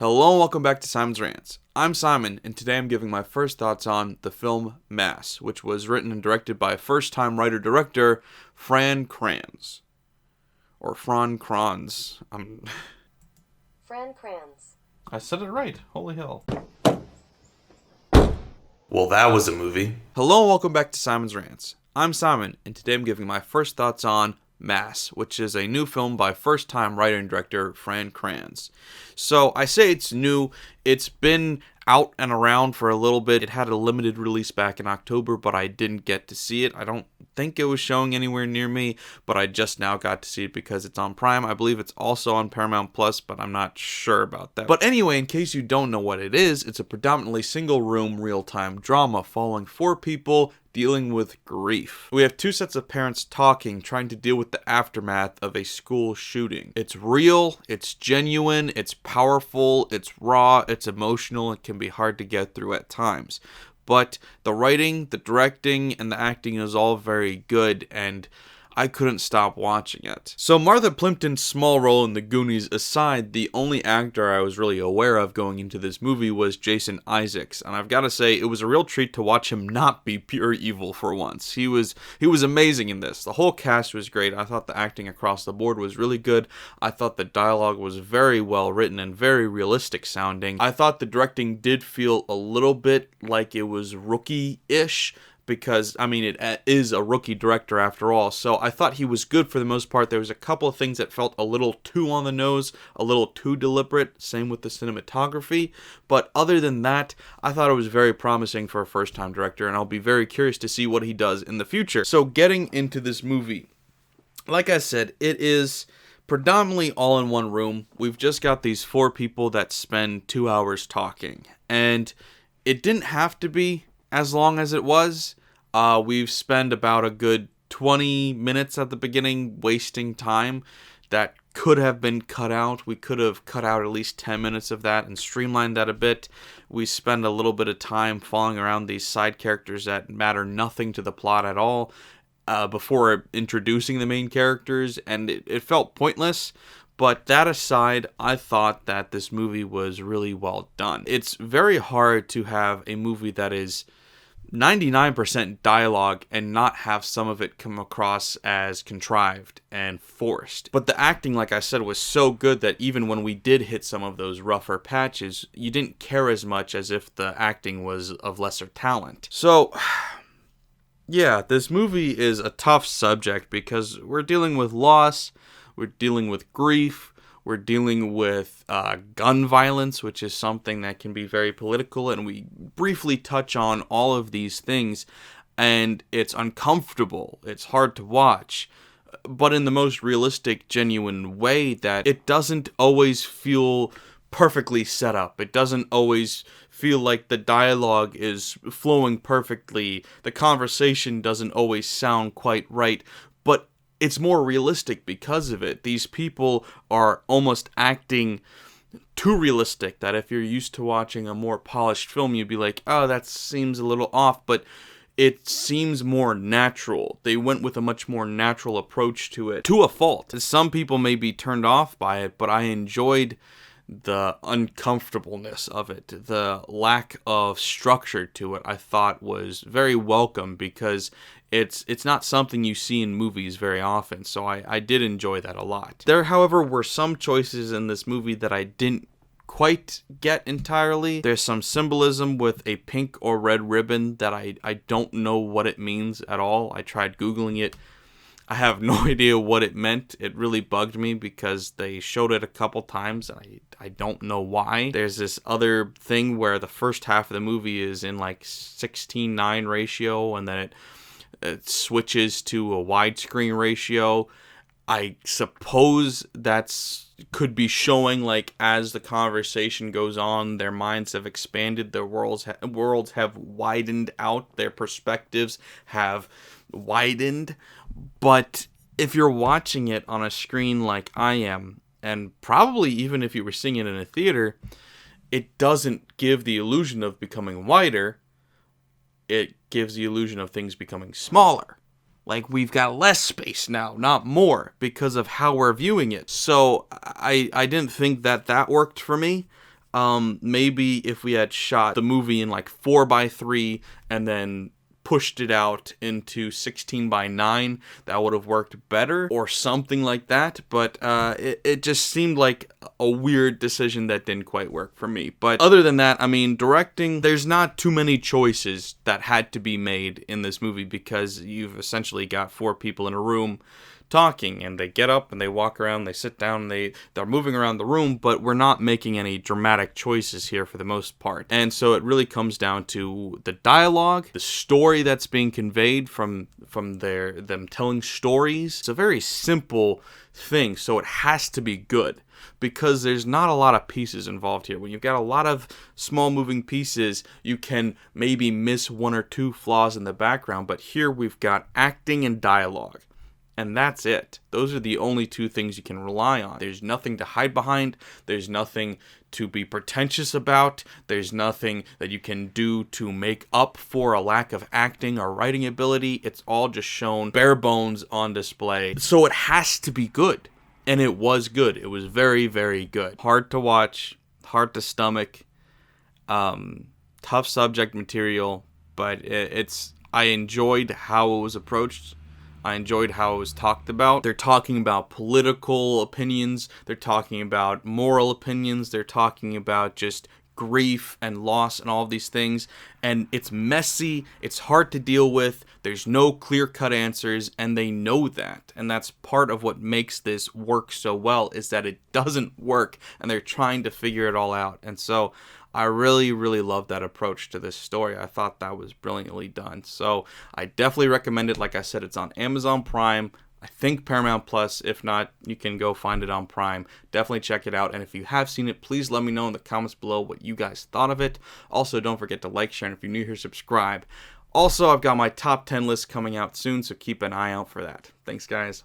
Hello and welcome back to Simon's Rants. I'm Simon, and today I'm giving my first thoughts on the film Mass, which was written and directed by first-time writer-director Fran Kranz. Or Fran Kranz. Fran Kranz. I said it right. Holy hell. Well, that was a movie. Hello and welcome back to Simon's Rants. I'm Simon, and today I'm giving my first thoughts on Mass, which is a new film by first-time writer and director Fran Kranz. So I say it's new. It's been out and around for a little bit. It had a limited release back in October, but I didn't get to see it. I don't think it was showing anywhere near me, but I just now got to see it because it's on Prime. I believe it's also on Paramount Plus, but I'm not sure about that. But anyway, in case you don't know what it is, it's a predominantly single-room, real-time drama following four people dealing with grief. We have two sets of parents talking, trying to deal with the aftermath of a school shooting. It's real, it's genuine, it's powerful, it's raw, it's emotional, it can be hard to get through at times. But the writing, the directing, and the acting is all very good, and I couldn't stop watching it. So Martha Plimpton's small role in The Goonies aside, the only actor I was really aware of going into this movie was Jason Isaacs, and I've got to say it was a real treat to watch him not be pure evil for once. He was amazing in this. The whole cast was great. I thought the acting across the board was really good. I thought the dialogue was very well written and very realistic sounding. I thought the directing did feel a little bit like it was rookie-ish, because, I mean, it is a rookie director after all, so I thought he was good for the most part. There was a couple of things that felt a little too on the nose, a little too deliberate, same with the cinematography, but other than that, I thought it was very promising for a first-time director, and I'll be very curious to see what he does in the future. So getting into this movie, like I said, it is predominantly all in one room. We've just got these four people that spend 2 hours talking, and it didn't have to be as long as it was. We've spent about a good 20 minutes at the beginning wasting time that could have been cut out. We could have cut out at least 10 minutes of that and streamlined that a bit. We spend a little bit of time following around these side characters that matter nothing to the plot at all before introducing the main characters, and it felt pointless. But that aside, I thought that this movie was really well done. It's very hard to have a movie that is 99% dialogue and not have some of it come across as contrived and forced. But the acting, like I said, was so good that even when we did hit some of those rougher patches, you didn't care as much as if the acting was of lesser talent. So yeah, this movie is a tough subject because we're dealing with loss, we're dealing with grief, we're dealing with gun violence, which is something that can be very political, and we briefly touch on all of these things, and it's uncomfortable, it's hard to watch, but in the most realistic, genuine way that it doesn't always feel perfectly set up. It doesn't always feel like the dialogue is flowing perfectly, the conversation doesn't always sound quite right, but it's more realistic because of it. These people are almost acting too realistic that if you're used to watching a more polished film, you'd be like, oh, that seems a little off, but it seems more natural. They went with a much more natural approach to it, to a fault. Some people may be turned off by it, but I enjoyed the uncomfortableness of it. The lack of structure to it, I thought, was very welcome because it's not something you see in movies very often, so I did enjoy that a lot. There, however, were some choices in this movie that I didn't quite get entirely. There's some symbolism with a pink or red ribbon that I don't know what it means at all. I tried Googling it. I have no idea what it meant. It really bugged me because they showed it a couple times. I don't know why. There's this other thing where the first half of the movie is in like 16:9 ratio, and then it switches to a widescreen ratio. I suppose could be showing, like, as the conversation goes on, their minds have expanded, their worlds have widened out, their perspectives have widened. But if you're watching it on a screen like I am, and probably even if you were seeing it in a theater, it doesn't give the illusion of becoming wider. It gives the illusion of things becoming smaller. Like, we've got less space now, not more, because of how we're viewing it. So I didn't think that worked for me. Maybe if we had shot the movie in like 4:3 and then pushed it out into 16:9, that would have worked better or something like that. But it just seemed like a weird decision that didn't quite work for me. But other than that, I mean, directing, there's not too many choices that had to be made in this movie, because you've essentially got 4 people in a room talking, and they get up and they walk around, they sit down, and they're moving around the room, but we're not making any dramatic choices here for the most part. And so it really comes down to the dialogue, the story that's being conveyed from them telling stories. It's a very simple thing, so it has to be good, because there's not a lot of pieces involved here. When you've got a lot of small moving pieces, you can maybe miss 1 or 2 flaws in the background, but here we've got acting and dialogue. And that's it. Those are the only 2 things you can rely on. There's nothing to hide behind. There's nothing to be pretentious about. There's nothing that you can do to make up for a lack of acting or writing ability. It's all just shown bare bones on display. So it has to be good. And it was good. It was very, very good. Hard to watch. Hard to stomach. Tough subject material. But I enjoyed how it was approached. I enjoyed how it was talked about. They're talking about political opinions. They're talking about moral opinions. They're talking about just grief and loss and all of these things. And it's messy. It's hard to deal with. There's no clear-cut answers, and they know that. And that's part of what makes this work so well, is that it doesn't work, and they're trying to figure it all out. And so I really, really love that approach to this story. I thought that was brilliantly done. So I definitely recommend it. Like I said, it's on Amazon Prime. I think Paramount Plus. If not, you can go find it on Prime. Definitely check it out. And if you have seen it, please let me know in the comments below what you guys thought of it. Also, don't forget to like, share, and if you're new here, subscribe. Also, I've got my top 10 list coming out soon, so keep an eye out for that. Thanks, guys.